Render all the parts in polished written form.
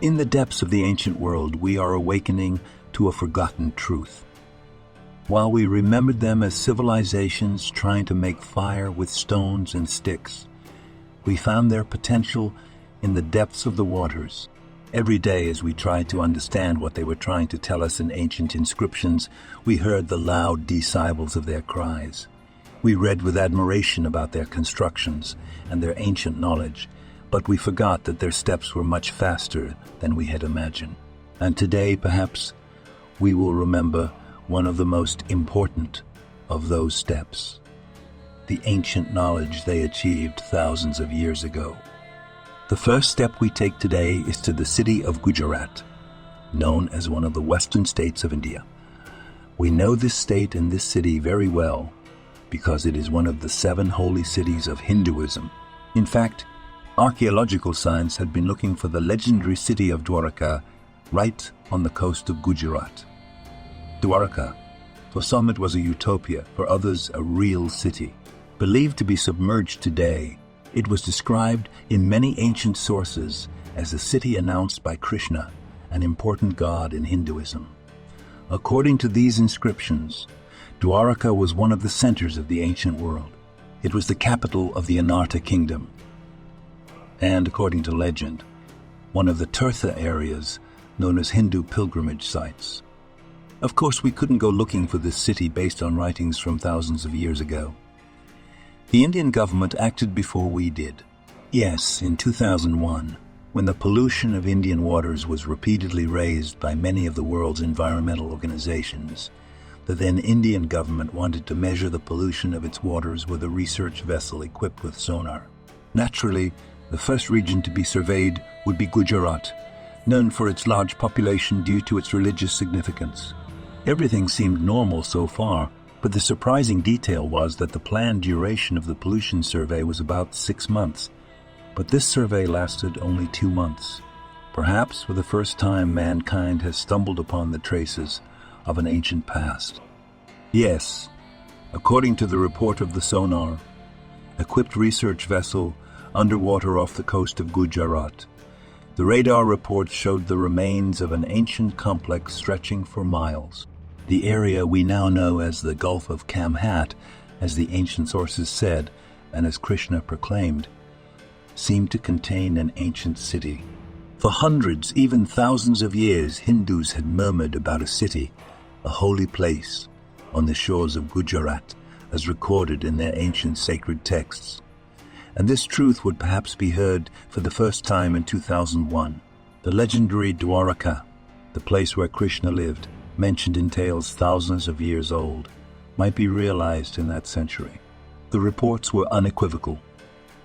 In the depths of the ancient world, we are awakening to a forgotten truth. While we remembered them as civilizations trying to make fire with stones and sticks, we found their potential in the depths of the waters. Every day as we tried to understand what they were trying to tell us in ancient inscriptions, we heard the loud decibels of their cries. We read with admiration about their constructions and their ancient knowledge, but we forgot that their steps were much faster than we had imagined. And today, perhaps, we will remember one of the most important of those steps, the ancient knowledge they achieved thousands of years ago. The first step we take today is to the city of Gujarat, known as one of the western states of India. We know this state and this city very well because it is one of the 7 holy cities of Hinduism. In fact, archaeological science had been looking for the legendary city of Dwaraka right on the coast of Gujarat. Dwaraka, for some it was a utopia, for others a real city. Believed to be submerged today, it was described in many ancient sources as a city announced by Krishna, an important god in Hinduism. According to these inscriptions, Dwaraka was one of the centers of the ancient world. It was the capital of the Anarta kingdom, and according to legend, one of the Tirtha areas known as Hindu pilgrimage sites. Of course, we couldn't go looking for this city based on writings from thousands of years ago. The Indian government acted before we did. Yes, in 2001, when the pollution of Indian waters was repeatedly raised by many of the world's environmental organizations, the then Indian government wanted to measure the pollution of its waters with a research vessel equipped with sonar. Naturally, the first region to be surveyed would be Gujarat, known for its large population due to its religious significance. Everything seemed normal so far, but the surprising detail was that the planned duration of the pollution survey was about 6 months. But this survey lasted only 2 months. Perhaps for the first time mankind has stumbled upon the traces of an ancient past. Yes, according to the report of the sonar, equipped research vessel underwater off the coast of Gujarat, the radar report showed the remains of an ancient complex stretching for miles. The area we now know as the Gulf of Kamhat, as the ancient sources said, and as Krishna proclaimed, seemed to contain an ancient city. For hundreds, even thousands of years, Hindus had murmured about a city, a holy place, on the shores of Gujarat, as recorded in their ancient sacred texts. And this truth would perhaps be heard for the first time in 2001. The legendary Dwaraka, the place where Krishna lived, mentioned in tales thousands of years old, might be realized in that century. The reports were unequivocal.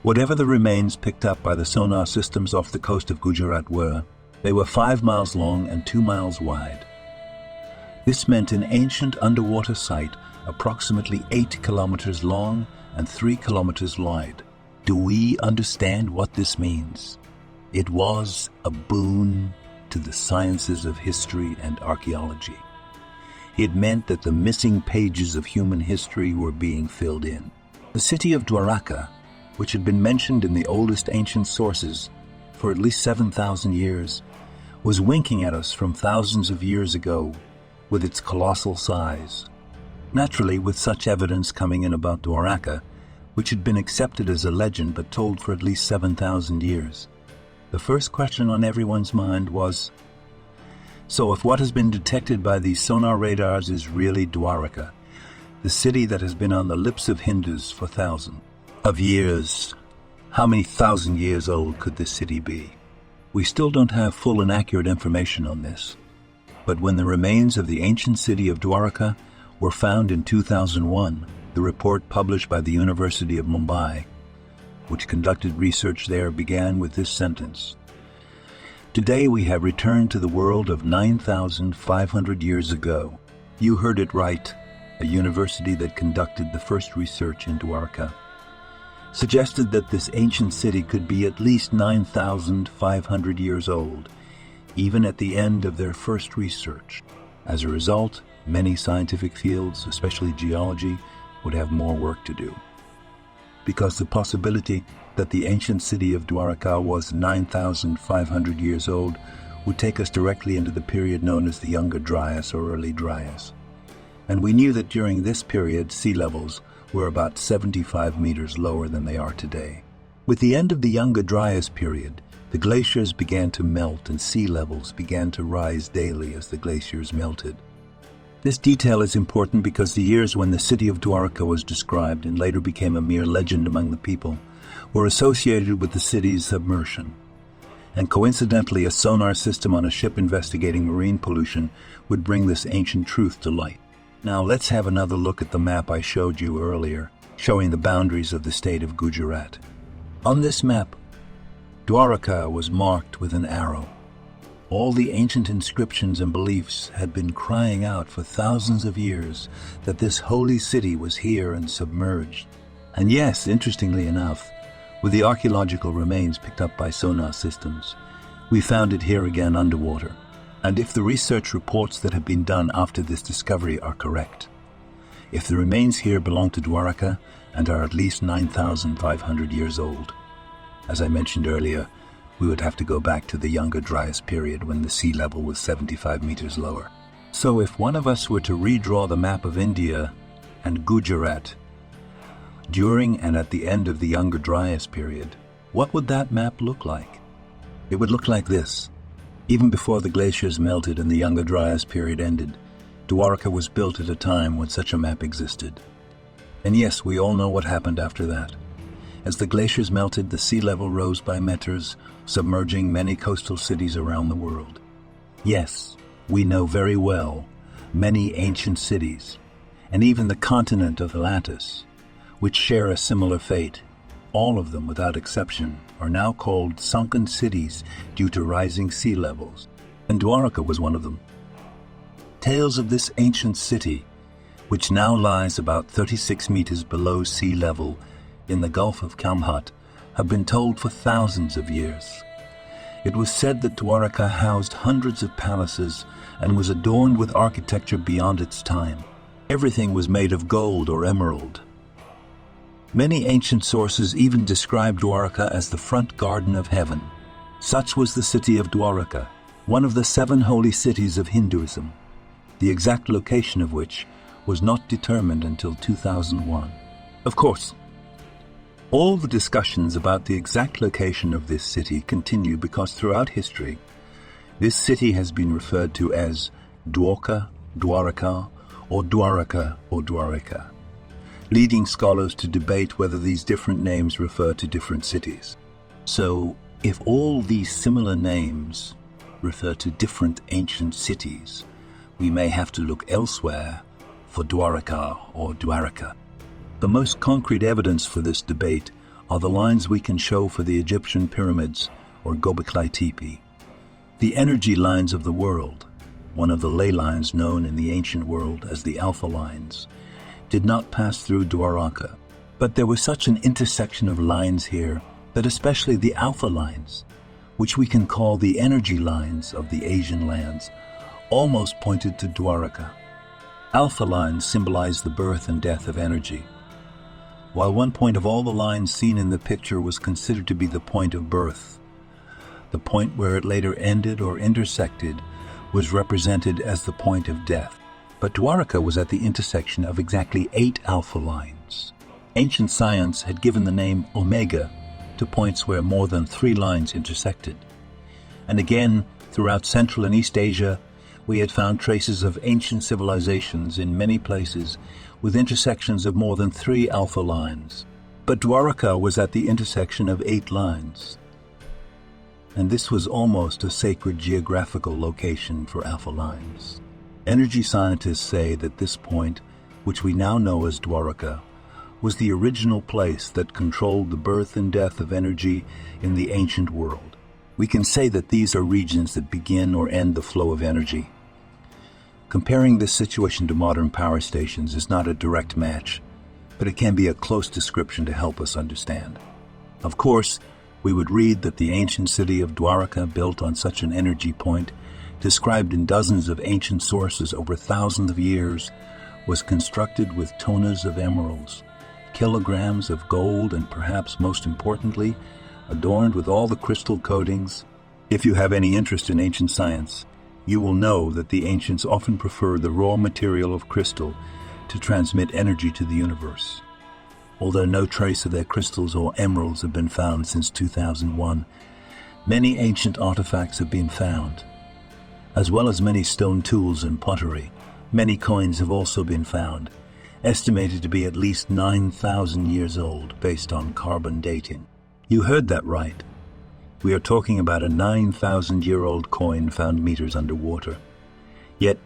Whatever the remains picked up by the sonar systems off the coast of Gujarat were, they were 5 miles long and 2 miles wide. This meant an ancient underwater site approximately 8 kilometers long and 3 kilometers wide. Do we understand what this means? It was a boon to the sciences of history and archaeology. It meant that the missing pages of human history were being filled in. The city of Dwaraka, which had been mentioned in the oldest ancient sources for at least 7,000 years, was winking at us from thousands of years ago with its colossal size. Naturally, with such evidence coming in about Dwaraka, which had been accepted as a legend but told for at least 7,000 years, the first question on everyone's mind was, so if what has been detected by these sonar radars is really Dwaraka, the city that has been on the lips of Hindus for thousands of years, how many thousand years old could this city be? We still don't have full and accurate information on this, but when the remains of the ancient city of Dwaraka were found in 2001, the report published by the University of Mumbai, which conducted research there, began with this sentence: "Today we have returned to the world of 9,500 years ago." You heard it right. A university that conducted the first research in Dwaraka suggested that this ancient city could be at least 9,500 years old, even at the end of their first research. As a result, many scientific fields, especially geology, would have more work to do, because the possibility that the ancient city of Dwaraka was 9,500 years old would take us directly into the period known as the Younger Dryas or Early Dryas. And we knew that during this period, sea levels were about 75 meters lower than they are today. With the end of the Younger Dryas period, the glaciers began to melt and sea levels began to rise daily as the glaciers melted. This detail is important because the years when the city of Dwaraka was described and later became a mere legend among the people were associated with the city's submersion. And coincidentally, a sonar system on a ship investigating marine pollution would bring this ancient truth to light. Now let's have another look at the map I showed you earlier, showing the boundaries of the state of Gujarat. On this map, Dwaraka was marked with an arrow. All the ancient inscriptions and beliefs had been crying out for thousands of years that this holy city was here and submerged. And yes, interestingly enough, with the archaeological remains picked up by sonar systems, we found it here again underwater. And if the research reports that have been done after this discovery are correct, if the remains here belong to Dwaraka and are at least 9,500 years old, as I mentioned earlier, we would have to go back to the Younger Dryas period when the sea level was 75 meters lower. So if one of us were to redraw the map of India and Gujarat during and at the end of the Younger Dryas period, what would that map look like? It would look like this. Even before the glaciers melted and the Younger Dryas period ended, Dwaraka was built at a time when such a map existed. And yes, we all know what happened after that. As the glaciers melted, the sea level rose by meters, submerging many coastal cities around the world. Yes, we know very well many ancient cities, and even the continent of Atlantis, which share a similar fate. All of them, without exception, are now called sunken cities due to rising sea levels, and Dwaraka was one of them. Tales of this ancient city, which now lies about 36 meters below sea level in the Gulf of Kamhat, have been told for thousands of years. It was said that Dwaraka housed hundreds of palaces and was adorned with architecture beyond its time. Everything was made of gold or emerald. Many ancient sources even describe Dwaraka as the front garden of heaven. Such was the city of Dwaraka, one of the 7 holy cities of Hinduism, the exact location of which was not determined until 2001. Of course, all the discussions about the exact location of this city continue because throughout history, this city has been referred to as Dwarka, Dwaraka, or Dwaraka, leading scholars to debate whether these different names refer to different cities. So, if all these similar names refer to different ancient cities, we may have to look elsewhere for Dwaraka or Dwaraka. The most concrete evidence for this debate are the lines we can show for the Egyptian pyramids or Göbekli Tepe. The energy lines of the world, one of the ley lines known in the ancient world as the alpha lines, did not pass through Dwaraka. But there was such an intersection of lines here that especially the alpha lines, which we can call the energy lines of the Asian lands, almost pointed to Dwaraka. Alpha lines symbolize the birth and death of energy. While one point of all the lines seen in the picture was considered to be the point of birth, the point where it later ended or intersected was represented as the point of death. But Dwaraka was at the intersection of exactly 8 alpha lines. Ancient science had given the name Omega to points where more than 3 lines intersected. And again, throughout Central and East Asia, we had found traces of ancient civilizations in many places with intersections of more than 3 alpha lines. But Dwaraka was at the intersection of 8 lines. And this was almost a sacred geographical location for alpha lines. Energy scientists say that this point, which we now know as Dwaraka, was the original place that controlled the birth and death of energy in the ancient world. We can say that these are regions that begin or end the flow of energy. Comparing this situation to modern power stations is not a direct match, but it can be a close description to help us understand. Of course, we would read that the ancient city of Dwaraka, built on such an energy point, described in dozens of ancient sources over thousands of years, was constructed with tonnas of emeralds, kilograms of gold, and perhaps most importantly, adorned with all the crystal coatings If you have any interest in ancient science, you will know that the ancients often prefer the raw material of crystal to transmit energy to the universe. Although no trace of their crystals or emeralds have been found since 2001, many ancient artifacts have been found. As well as many stone tools and pottery, many coins have also been found, estimated to be at least 9,000 years old based on carbon dating. You heard that right. We are talking about a 9,000-year-old coin found meters underwater. Yet,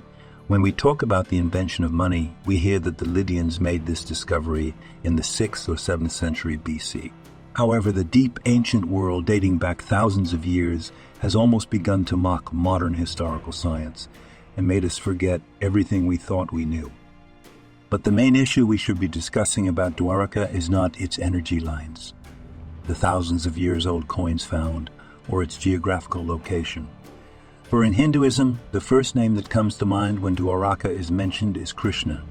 when we talk about the invention of money, we hear that the Lydians made this discovery in the 6th or 7th century BC. However, the deep ancient world dating back thousands of years has almost begun to mock modern historical science and made us forget everything we thought we knew. But the main issue we should be discussing about Dwaraka is not its energy lines, the thousands of years old coins found, or its geographical location. For in Hinduism, the first name that comes to mind when Dwaraka is mentioned is Krishna,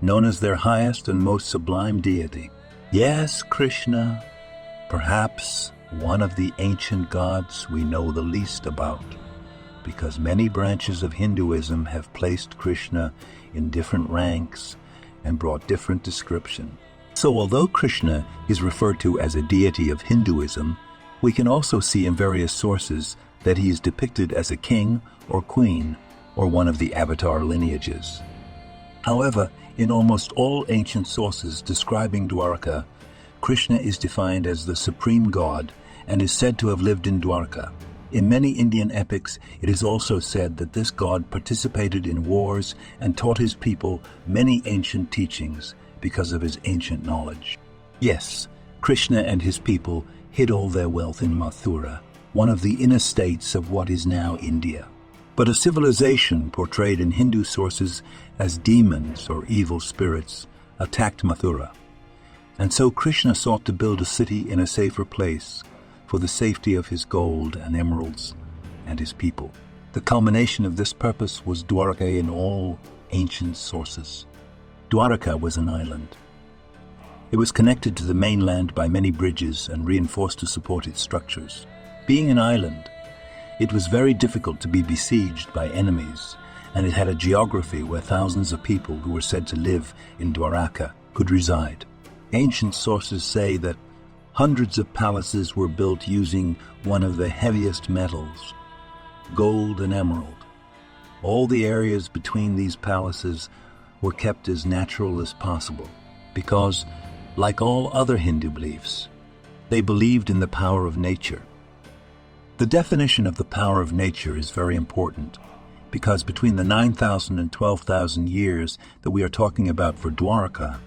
known as their highest and most sublime deity. Yes, Krishna, perhaps one of the ancient gods we know the least about, because many branches of Hinduism have placed Krishna in different ranks and brought different description. So although Krishna is referred to as a deity of Hinduism, we can also see in various sources that he is depicted as a king or queen or one of the avatar lineages. However, in almost all ancient sources describing Dwaraka, Krishna is defined as the supreme god and is said to have lived in Dwaraka. In many Indian epics, it is also said that this god participated in wars and taught his people many ancient teachings because of his ancient knowledge. Yes, Krishna and his people hid all their wealth in Mathura, one of the inner states of what is now India. But a civilization portrayed in Hindu sources as demons or evil spirits attacked Mathura. And so Krishna sought to build a city in a safer place for the safety of his gold and emeralds and his people. The culmination of this purpose was Dwaraka in all ancient sources. Dwaraka was an island. It was connected to the mainland by many bridges and reinforced to support its structures. Being an island, it was very difficult to be besieged by enemies, and it had a geography where thousands of people who were said to live in Dwaraka could reside. Ancient sources say that hundreds of palaces were built using one of the heaviest metals, gold and emerald. All the areas between these palaces were kept as natural as possible because, like all other Hindu beliefs, they believed in the power of nature. The definition of the power of nature is very important because between the 9,000 and 12,000 years that we are talking about for Dwaraka,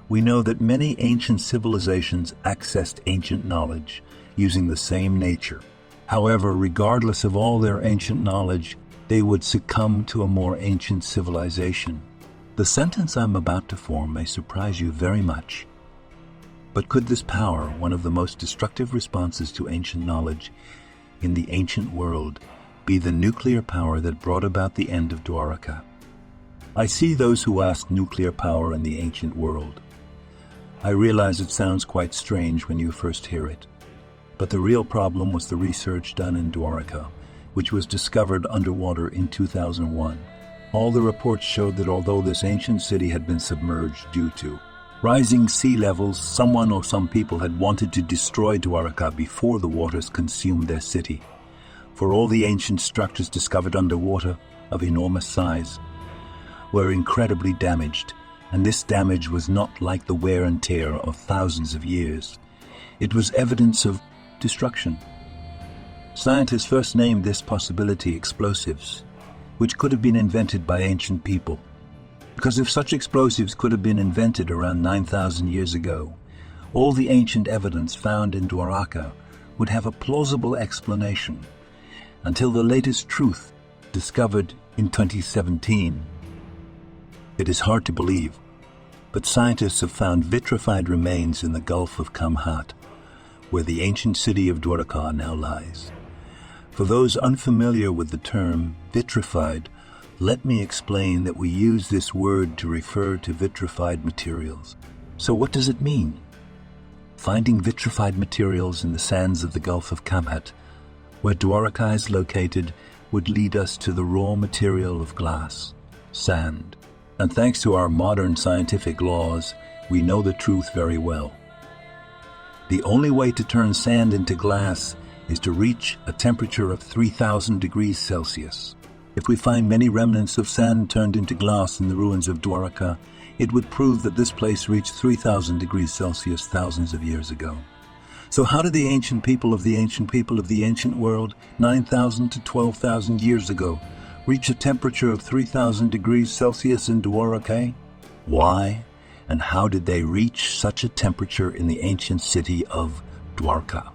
we know that many ancient civilizations accessed ancient knowledge using the same nature. However, regardless of all their ancient knowledge, they would succumb to a more ancient civilization. The sentence I'm about to form may surprise you very much. But could this power, one of the most destructive responses to ancient knowledge in the ancient world, be the nuclear power that brought about the end of Dwaraka? I see those who ask nuclear power in the ancient world. I realize it sounds quite strange when you first hear it. But the real problem was the research done in Dwaraka, which was discovered underwater in 2001. All the reports showed that although this ancient city had been submerged due to rising sea levels, someone or some people had wanted to destroy Dwaraka before the waters consumed their city. For all the ancient structures discovered underwater, of enormous size, were incredibly damaged, and this damage was not like the wear and tear of thousands of years. It was evidence of destruction. Scientists first named this possibility explosives, which could have been invented by ancient people. Because if such explosives could have been invented around 9,000 years ago, all the ancient evidence found in Dwaraka would have a plausible explanation, until the latest truth discovered in 2017. It is hard to believe, but scientists have found vitrified remains in the Gulf of Kamhat, where the ancient city of Dwaraka now lies. For those unfamiliar with the term vitrified, let me explain that we use this word to refer to vitrified materials. So what does it mean? Finding vitrified materials in the sands of the Gulf of Kamhat Where Dwaraka is located would lead us to the raw material of glass, sand. And thanks to our modern scientific laws, we know the truth very well. The only way to turn sand into glass is to reach a temperature of 3,000 degrees Celsius. If we find many remnants of sand turned into glass in the ruins of Dwaraka, it would prove that this place reached 3,000 degrees Celsius thousands of years ago. So how did the ancient people of the ancient world, 9,000 to 12,000 years ago, reach a temperature of 3,000 degrees Celsius in Dwaraka? Why and how did they reach such a temperature in the ancient city of Dwaraka?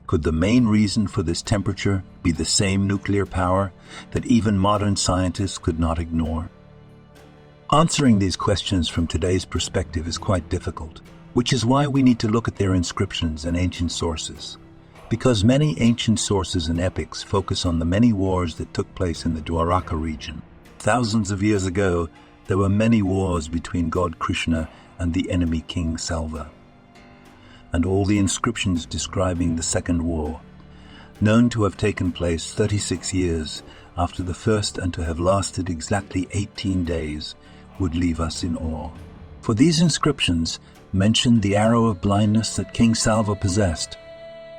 Could the main reason for this temperature be the same nuclear power that even modern scientists could not ignore? Answering these questions from today's perspective is quite difficult, which is why we need to look at their inscriptions and ancient sources. Because many ancient sources and epics focus on the many wars that took place in the Dwaraka region. Thousands of years ago, there were many wars between god Krishna and the enemy King Salva. And all the inscriptions describing the Second War, known to have taken place 36 years after the first and to have lasted exactly 18 days, would leave us in awe. For these inscriptions mention the arrow of blindness that King Salva possessed.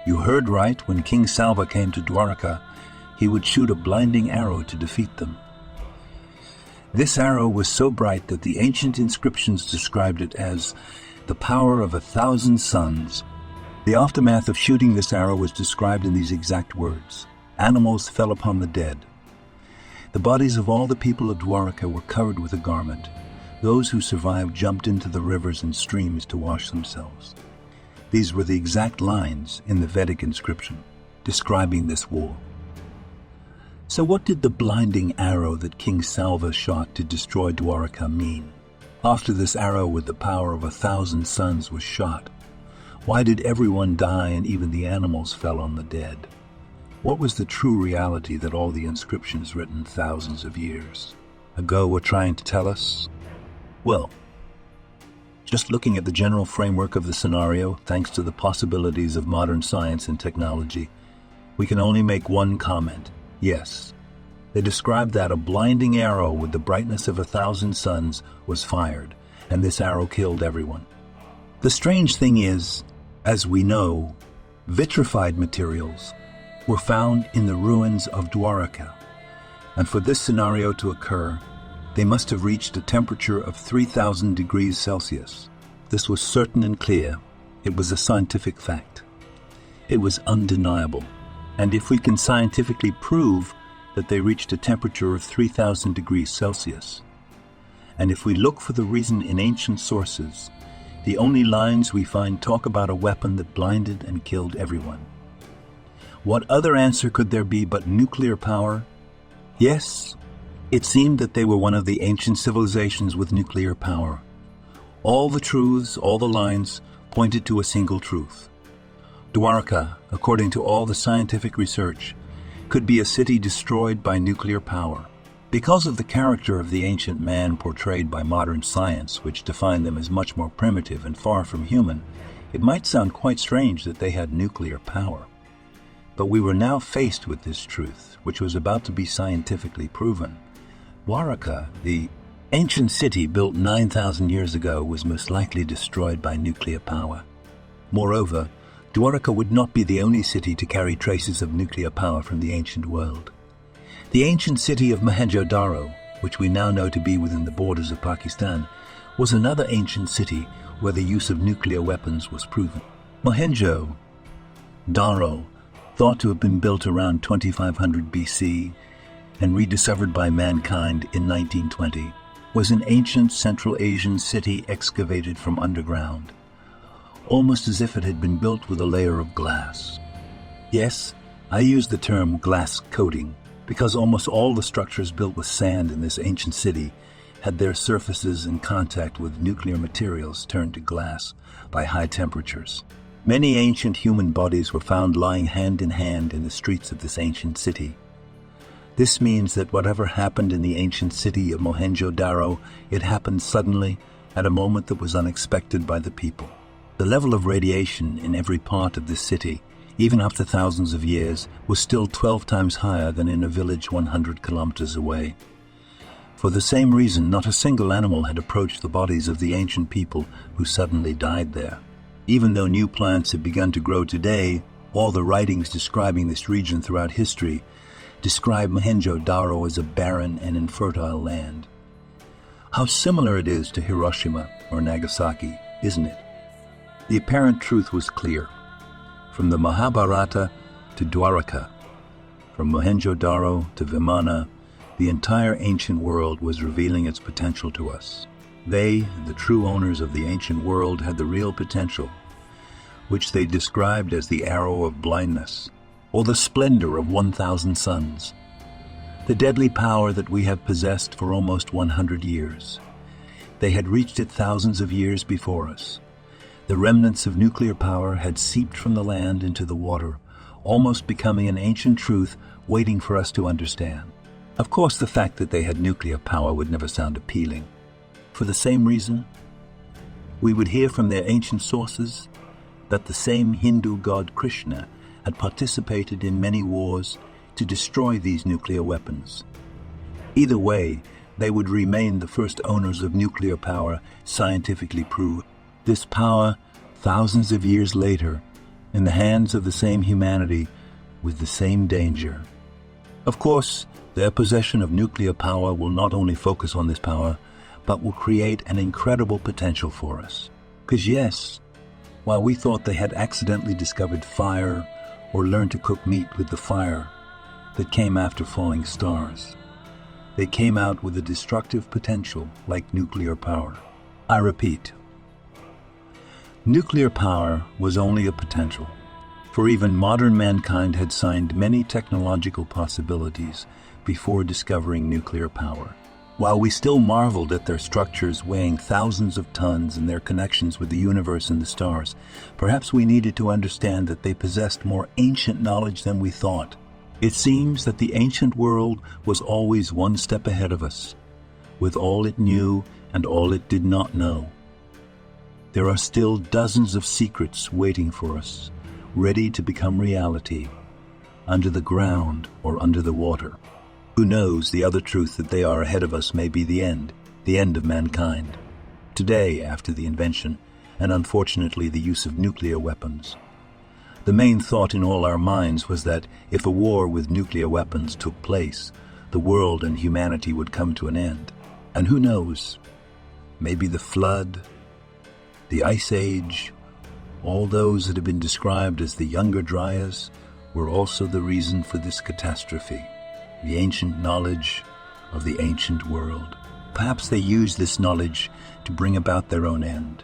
You heard right, when King Salva came to Dwaraka, he would shoot a blinding arrow to defeat them. This arrow was so bright that the ancient inscriptions described it as the power of 1,000 suns. The aftermath of shooting this arrow was described in these exact words. Animals fell upon the dead. The bodies of all the people of Dwaraka were covered with a garment. Those who survived jumped into the rivers and streams to wash themselves. These were the exact lines in the Vedic inscription describing this war. So what did the blinding arrow that King Salva shot to destroy Dwaraka mean? After this arrow with the power of 1,000 suns was shot, why did everyone die and even the animals fell on the dead? What was the true reality that all the inscriptions written thousands of years ago were trying to tell us? Well, just looking at the general framework of the scenario, thanks to the possibilities of modern science and technology, we can only make one comment. Yes, they described that a blinding arrow with the brightness of 1,000 suns was fired, and this arrow killed everyone. The strange thing is, as we know, vitrified materials were found in the ruins of Dwaraka, and for this scenario to occur, they must have reached a temperature of 3,000 degrees Celsius. This was certain and clear. It was a scientific fact. It was undeniable. And if we can scientifically prove that they reached a temperature of 3,000 degrees Celsius, and if we look for the reason in ancient sources, the only lines we find talk about a weapon that blinded and killed everyone. What other answer could there be but nuclear power? Yes, it seemed that they were one of the ancient civilisations with nuclear power. All the truths, all the lines, pointed to a single truth. Dwaraka, according to all the scientific research, could be a city destroyed by nuclear power. Because of the character of the ancient man portrayed by modern science, which defined them as much more primitive and far from human, it might sound quite strange that they had nuclear power. But we were now faced with this truth, which was about to be scientifically proven. Dwaraka, the ancient city built 9,000 years ago, was most likely destroyed by nuclear power. Moreover, Dwaraka would not be the only city to carry traces of nuclear power from the ancient world. The ancient city of Mohenjo-Daro, which we now know to be within the borders of Pakistan, was another ancient city where the use of nuclear weapons was proven. Mohenjo-Daro, thought to have been built around 2500 BC and rediscovered by mankind in 1920, was an ancient Central Asian city excavated from underground, almost as if it had been built with a layer of glass. Yes, I use the term glass coating because almost all the structures built with sand in this ancient city had their surfaces in contact with nuclear materials turned to glass by high temperatures. Many ancient human bodies were found lying hand in hand in the streets of this ancient city. This means that whatever happened in the ancient city of Mohenjo-Daro, it happened suddenly at a moment that was unexpected by the people. The level of radiation in every part of this city even after thousands of years, was still 12 times higher than in a village 100 kilometers away. For the same reason, not a single animal had approached the bodies of the ancient people who suddenly died there. Even though new plants have begun to grow today, all the writings describing this region throughout history describe Mohenjo-Daro as a barren and infertile land. How similar it is to Hiroshima or Nagasaki, isn't it? The apparent truth was clear. From the Mahabharata to Dwaraka, from Mohenjo-Daro to Vimana, the entire ancient world was revealing its potential to us. They, the true owners of the ancient world, had the real potential, which they described as the arrow of blindness, or the splendor of 1,000 suns, the deadly power that we have possessed for almost 100 years. They had reached it thousands of years before us. The remnants of nuclear power had seeped from the land into the water, almost becoming an ancient truth waiting for us to understand. Of course, the fact that they had nuclear power would never sound appealing. For the same reason, we would hear from their ancient sources that the same Hindu god Krishna had participated in many wars to destroy these nuclear weapons. Either way, they would remain the first owners of nuclear power, scientifically proved. This power, thousands of years later, in the hands of the same humanity, with the same danger. Of course, their possession of nuclear power will not only focus on this power, but will create an incredible potential for us. Because yes, while we thought they had accidentally discovered fire or learned to cook meat with the fire that came after falling stars, they came out with a destructive potential like nuclear power. I repeat, nuclear power was only a potential, for even modern mankind had signed many technological possibilities before discovering nuclear power. While we still marveled at their structures weighing thousands of tons and their connections with the universe and the stars, perhaps we needed to understand that they possessed more ancient knowledge than we thought. It seems that the ancient world was always one step ahead of us, with all it knew and all it did not know. There are still dozens of secrets waiting for us, ready to become reality, under the ground or under the water. Who knows, the other truth that they are ahead of us may be the end of mankind. Today, after the invention, and unfortunately the use of nuclear weapons, the main thought in all our minds was that if a war with nuclear weapons took place, the world and humanity would come to an end. And who knows, maybe the flood, the ice age, all those that have been described as the younger dryas were also the reason for this catastrophe. The ancient knowledge of the ancient world. Perhaps they used this knowledge to bring about their own end.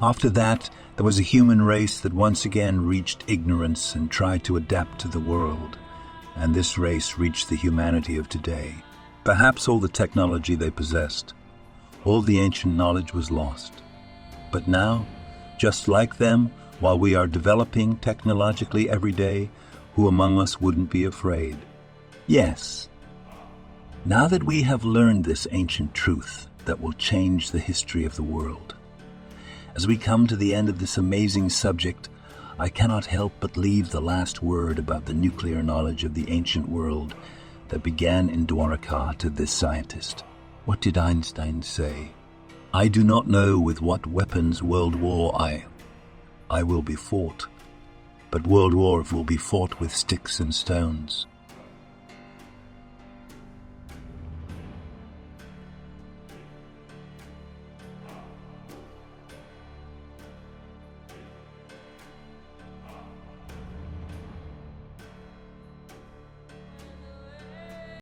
After that, there was a human race that once again reached ignorance and tried to adapt to the world, and this race reached the humanity of today. Perhaps all the technology they possessed, all the ancient knowledge was lost. But now, just like them, while we are developing technologically every day, who among us wouldn't be afraid? Yes, now that we have learned this ancient truth that will change the history of the world, as we come to the end of this amazing subject, I cannot help but leave the last word about the nuclear knowledge of the ancient world that began in Dwaraka to this scientist. What did Einstein say? I do not know with what weapons world war I will be fought, but world war will be fought with sticks and stones.